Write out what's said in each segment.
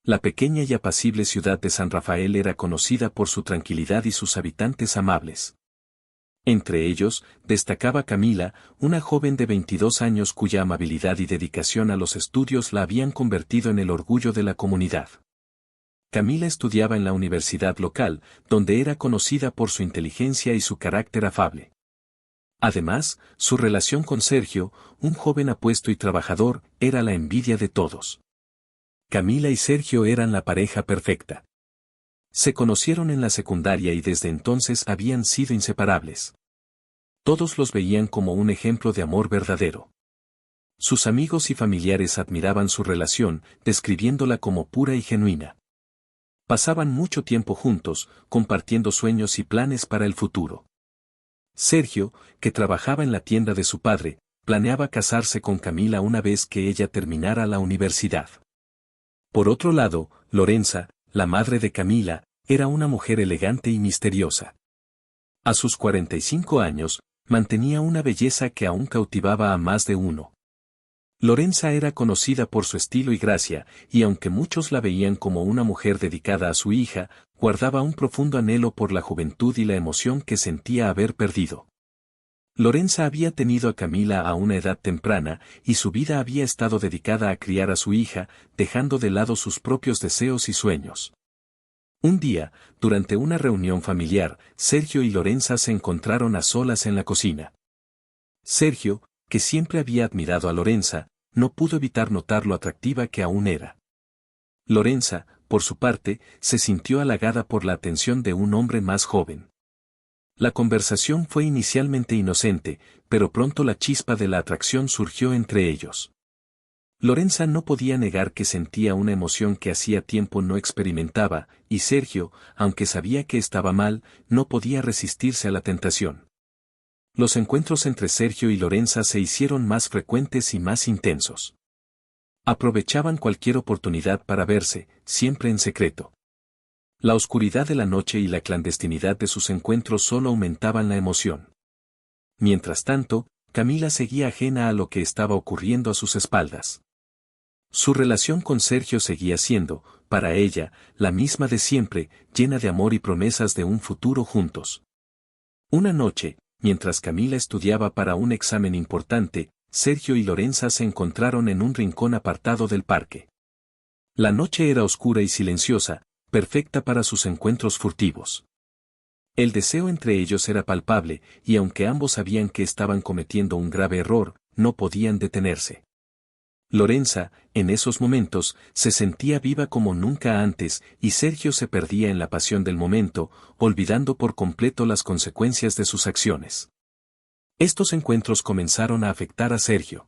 La pequeña y apacible ciudad de San Rafael era conocida por su tranquilidad y sus habitantes amables. Entre ellos, destacaba Camila, una joven de 22 años cuya amabilidad y dedicación a los estudios la habían convertido en el orgullo de la comunidad. Camila estudiaba en la universidad local, donde era conocida por su inteligencia y su carácter afable. Además, su relación con Sergio, un joven apuesto y trabajador, era la envidia de todos. Camila y Sergio eran la pareja perfecta. Se conocieron en la secundaria y desde entonces habían sido inseparables. Todos los veían como un ejemplo de amor verdadero. Sus amigos y familiares admiraban su relación, describiéndola como pura y genuina. Pasaban mucho tiempo juntos, compartiendo sueños y planes para el futuro. Sergio, que trabajaba en la tienda de su padre, planeaba casarse con Camila una vez que ella terminara la universidad. Por otro lado, Lorenza, la madre de Camila, era una mujer elegante y misteriosa. A sus 45 años, mantenía una belleza que aún cautivaba a más de uno. Lorenza era conocida por su estilo y gracia, y aunque muchos la veían como una mujer dedicada a su hija, guardaba un profundo anhelo por la juventud y la emoción que sentía haber perdido. Lorenza había tenido a Camila a una edad temprana, y su vida había estado dedicada a criar a su hija, dejando de lado sus propios deseos y sueños. Un día, durante una reunión familiar, Sergio y Lorenza se encontraron a solas en la cocina. Sergio, que siempre había admirado a Lorenza, no pudo evitar notar lo atractiva que aún era. Lorenza, por su parte, se sintió halagada por la atención de un hombre más joven. La conversación fue inicialmente inocente, pero pronto la chispa de la atracción surgió entre ellos. Lorenza no podía negar que sentía una emoción que hacía tiempo no experimentaba, y Sergio, aunque sabía que estaba mal, no podía resistirse a la tentación. Los encuentros entre Sergio y Lorenza se hicieron más frecuentes y más intensos. Aprovechaban cualquier oportunidad para verse, siempre en secreto. La oscuridad de la noche y la clandestinidad de sus encuentros solo aumentaban la emoción. Mientras tanto, Camila seguía ajena a lo que estaba ocurriendo a sus espaldas. Su relación con Sergio seguía siendo, para ella, la misma de siempre, llena de amor y promesas de un futuro juntos. Una noche, mientras Camila estudiaba para un examen importante, Sergio y Lorenza se encontraron en un rincón apartado del parque. La noche era oscura y silenciosa, perfecta para sus encuentros furtivos. El deseo entre ellos era palpable, y aunque ambos sabían que estaban cometiendo un grave error, no podían detenerse. Lorenza, en esos momentos, se sentía viva como nunca antes, y Sergio se perdía en la pasión del momento, olvidando por completo las consecuencias de sus acciones. Estos encuentros comenzaron a afectar a Sergio.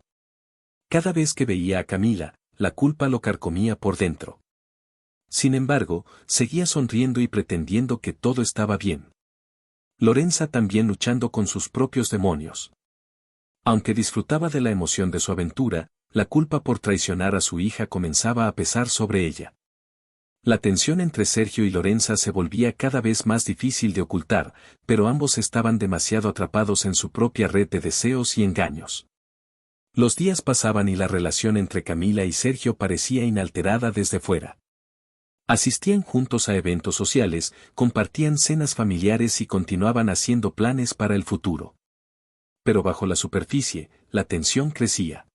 Cada vez que veía a Camila, la culpa lo carcomía por dentro. Sin embargo, seguía sonriendo y pretendiendo que todo estaba bien. Lorenza también luchando con sus propios demonios. Aunque disfrutaba de la emoción de su aventura, la culpa por traicionar a su hija comenzaba a pesar sobre ella. La tensión entre Sergio y Lorenza se volvía cada vez más difícil de ocultar, pero ambos estaban demasiado atrapados en su propia red de deseos y engaños. Los días pasaban y la relación entre Camila y Sergio parecía inalterada desde fuera. Asistían juntos a eventos sociales, compartían cenas familiares y continuaban haciendo planes para el futuro. Pero bajo la superficie, la tensión crecía.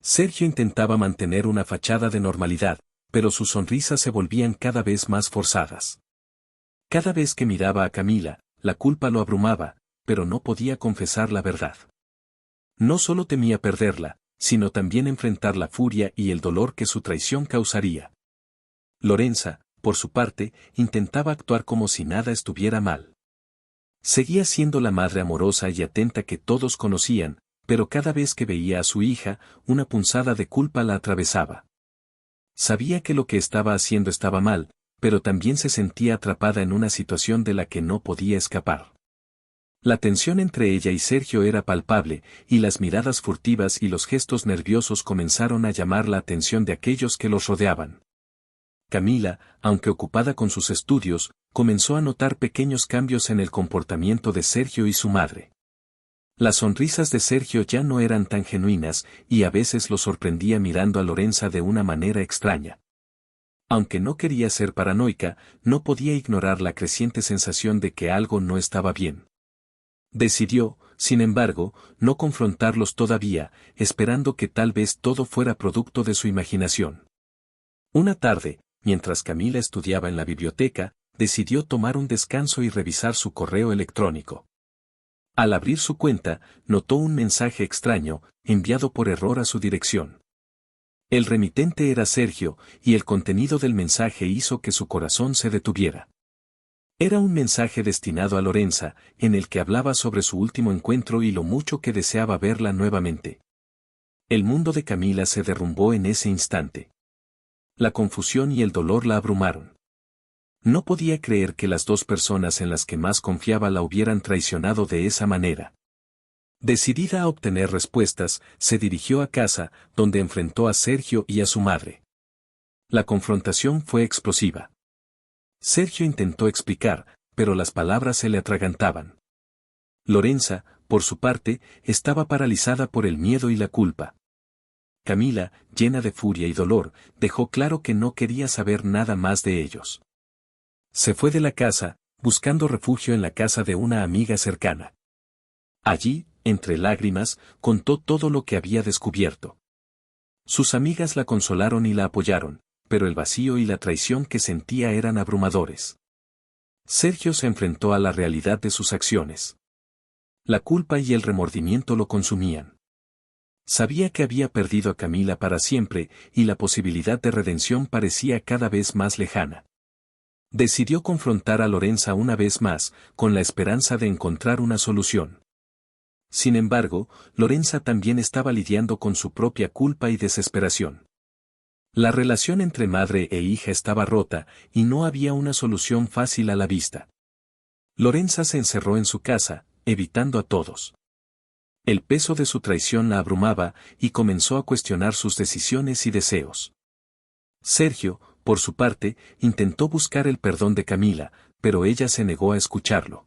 Sergio intentaba mantener una fachada de normalidad, pero sus sonrisas se volvían cada vez más forzadas. Cada vez que miraba a Camila, la culpa lo abrumaba, pero no podía confesar la verdad. No solo temía perderla, sino también enfrentar la furia y el dolor que su traición causaría. Lorenza, por su parte, intentaba actuar como si nada estuviera mal. Seguía siendo la madre amorosa y atenta que todos conocían, pero cada vez que veía a su hija, una punzada de culpa la atravesaba. Sabía que lo que estaba haciendo estaba mal, pero también se sentía atrapada en una situación de la que no podía escapar. La tensión entre ella y Sergio era palpable, y las miradas furtivas y los gestos nerviosos comenzaron a llamar la atención de aquellos que los rodeaban. Camila, aunque ocupada con sus estudios, comenzó a notar pequeños cambios en el comportamiento de Sergio y su madre. Las sonrisas de Sergio ya no eran tan genuinas, y a veces lo sorprendía mirando a Lorenza de una manera extraña. Aunque no quería ser paranoica, no podía ignorar la creciente sensación de que algo no estaba bien. Decidió, sin embargo, no confrontarlos todavía, esperando que tal vez todo fuera producto de su imaginación. Una tarde, mientras Camila estudiaba en la biblioteca, decidió tomar un descanso y revisar su correo electrónico. Al abrir su cuenta, notó un mensaje extraño, enviado por error a su dirección. El remitente era Sergio, y el contenido del mensaje hizo que su corazón se detuviera. Era un mensaje destinado a Lorenza, en el que hablaba sobre su último encuentro y lo mucho que deseaba verla nuevamente. El mundo de Camila se derrumbó en ese instante. La confusión y el dolor la abrumaron. No podía creer que las dos personas en las que más confiaba la hubieran traicionado de esa manera. Decidida a obtener respuestas, se dirigió a casa, donde enfrentó a Sergio y a su madre. La confrontación fue explosiva. Sergio intentó explicar, pero las palabras se le atragantaban. Lorenza, por su parte, estaba paralizada por el miedo y la culpa. Camila, llena de furia y dolor, dejó claro que no quería saber nada más de ellos. Se fue de la casa, buscando refugio en la casa de una amiga cercana. Allí, entre lágrimas, contó todo lo que había descubierto. Sus amigas la consolaron y la apoyaron, pero el vacío y la traición que sentía eran abrumadores. Sergio se enfrentó a la realidad de sus acciones. La culpa y el remordimiento lo consumían. Sabía que había perdido a Camila para siempre, y la posibilidad de redención parecía cada vez más lejana. Decidió confrontar a Lorenza una vez más, con la esperanza de encontrar una solución. Sin embargo, Lorenza también estaba lidiando con su propia culpa y desesperación. La relación entre madre e hija estaba rota, y no había una solución fácil a la vista. Lorenza se encerró en su casa, evitando a todos. El peso de su traición la abrumaba, y comenzó a cuestionar sus decisiones y deseos. Sergio, por su parte, intentó buscar el perdón de Camila, pero ella se negó a escucharlo.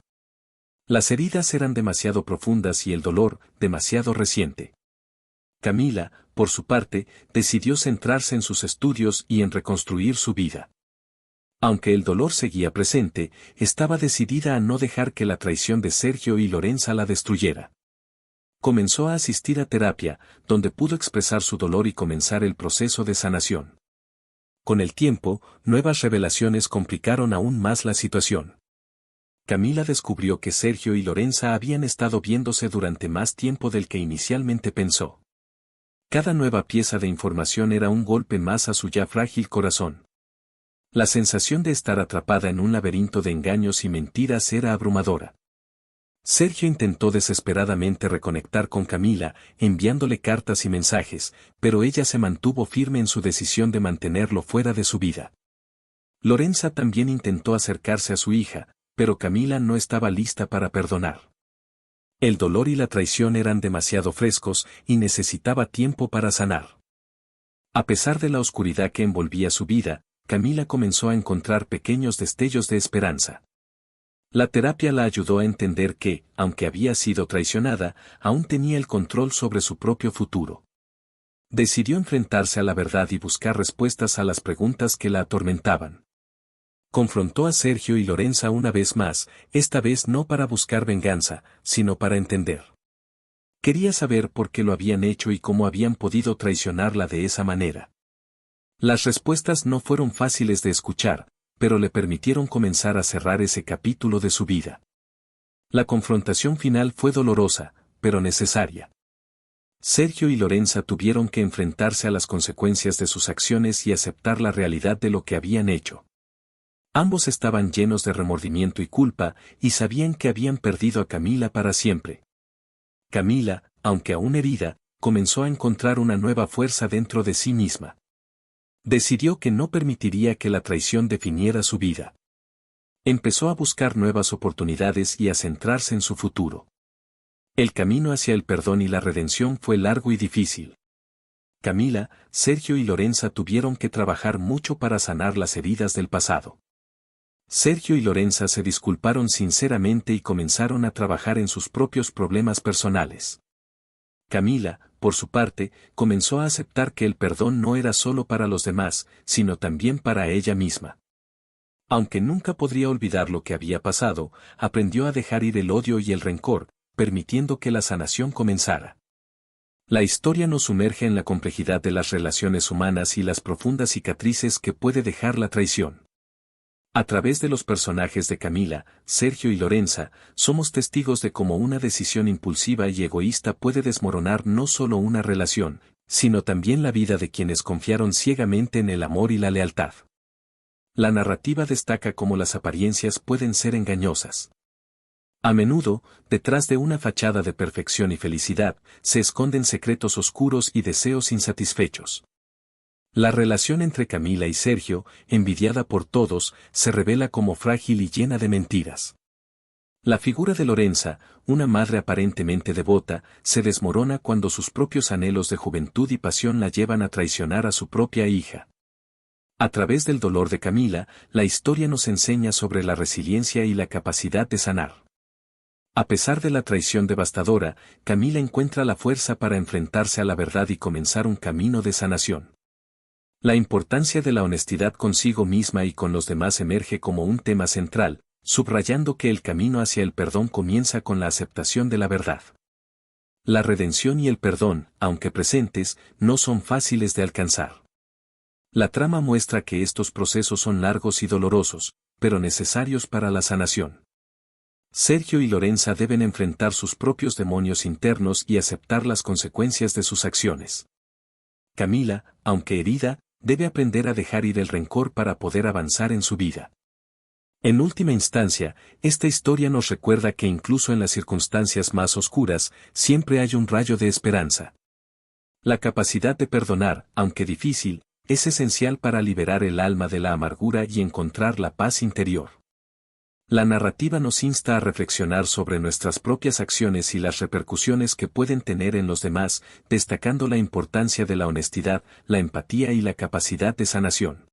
Las heridas eran demasiado profundas y el dolor, demasiado reciente. Camila, por su parte, decidió centrarse en sus estudios y en reconstruir su vida. Aunque el dolor seguía presente, estaba decidida a no dejar que la traición de Sergio y Lorenza la destruyera. Comenzó a asistir a terapia, donde pudo expresar su dolor y comenzar el proceso de sanación. Con el tiempo, nuevas revelaciones complicaron aún más la situación. Camila descubrió que Sergio y Lorenza habían estado viéndose durante más tiempo del que inicialmente pensó. Cada nueva pieza de información era un golpe más a su ya frágil corazón. La sensación de estar atrapada en un laberinto de engaños y mentiras era abrumadora. Sergio intentó desesperadamente reconectar con Camila, enviándole cartas y mensajes, pero ella se mantuvo firme en su decisión de mantenerlo fuera de su vida. Lorenza también intentó acercarse a su hija, pero Camila no estaba lista para perdonar. El dolor y la traición eran demasiado frescos y necesitaba tiempo para sanar. A pesar de la oscuridad que envolvía su vida, Camila comenzó a encontrar pequeños destellos de esperanza. La terapia la ayudó a entender que, aunque había sido traicionada, aún tenía el control sobre su propio futuro. Decidió enfrentarse a la verdad y buscar respuestas a las preguntas que la atormentaban. Confrontó a Sergio y Lorenza una vez más, esta vez no para buscar venganza, sino para entender. Quería saber por qué lo habían hecho y cómo habían podido traicionarla de esa manera. Las respuestas no fueron fáciles de escuchar, pero le permitieron comenzar a cerrar ese capítulo de su vida. La confrontación final fue dolorosa, pero necesaria. Sergio y Lorenza tuvieron que enfrentarse a las consecuencias de sus acciones y aceptar la realidad de lo que habían hecho. Ambos estaban llenos de remordimiento y culpa, y sabían que habían perdido a Camila para siempre. Camila, aunque aún herida, comenzó a encontrar una nueva fuerza dentro de sí misma. Decidió que no permitiría que la traición definiera su vida. Empezó a buscar nuevas oportunidades y a centrarse en su futuro. El camino hacia el perdón y la redención fue largo y difícil. Camila, Sergio y Lorenza tuvieron que trabajar mucho para sanar las heridas del pasado. Sergio y Lorenza se disculparon sinceramente y comenzaron a trabajar en sus propios problemas personales. Camila, por su parte, comenzó a aceptar que el perdón no era solo para los demás, sino también para ella misma. Aunque nunca podría olvidar lo que había pasado, aprendió a dejar ir el odio y el rencor, permitiendo que la sanación comenzara. La historia nos sumerge en la complejidad de las relaciones humanas y las profundas cicatrices que puede dejar la traición. A través de los personajes de Camila, Sergio y Lorenza, somos testigos de cómo una decisión impulsiva y egoísta puede desmoronar no solo una relación, sino también la vida de quienes confiaron ciegamente en el amor y la lealtad. La narrativa destaca cómo las apariencias pueden ser engañosas. A menudo, detrás de una fachada de perfección y felicidad, se esconden secretos oscuros y deseos insatisfechos. La relación entre Camila y Sergio, envidiada por todos, se revela como frágil y llena de mentiras. La figura de Lorenza, una madre aparentemente devota, se desmorona cuando sus propios anhelos de juventud y pasión la llevan a traicionar a su propia hija. A través del dolor de Camila, la historia nos enseña sobre la resiliencia y la capacidad de sanar. A pesar de la traición devastadora, Camila encuentra la fuerza para enfrentarse a la verdad y comenzar un camino de sanación. La importancia de la honestidad consigo misma y con los demás emerge como un tema central, subrayando que el camino hacia el perdón comienza con la aceptación de la verdad. La redención y el perdón, aunque presentes, no son fáciles de alcanzar. La trama muestra que estos procesos son largos y dolorosos, pero necesarios para la sanación. Sergio y Lorenza deben enfrentar sus propios demonios internos y aceptar las consecuencias de sus acciones. Camila, aunque herida, debe aprender a dejar ir el rencor para poder avanzar en su vida. En última instancia, esta historia nos recuerda que incluso en las circunstancias más oscuras, siempre hay un rayo de esperanza. La capacidad de perdonar, aunque difícil, es esencial para liberar el alma de la amargura y encontrar la paz interior. La narrativa nos insta a reflexionar sobre nuestras propias acciones y las repercusiones que pueden tener en los demás, destacando la importancia de la honestidad, la empatía y la capacidad de sanación.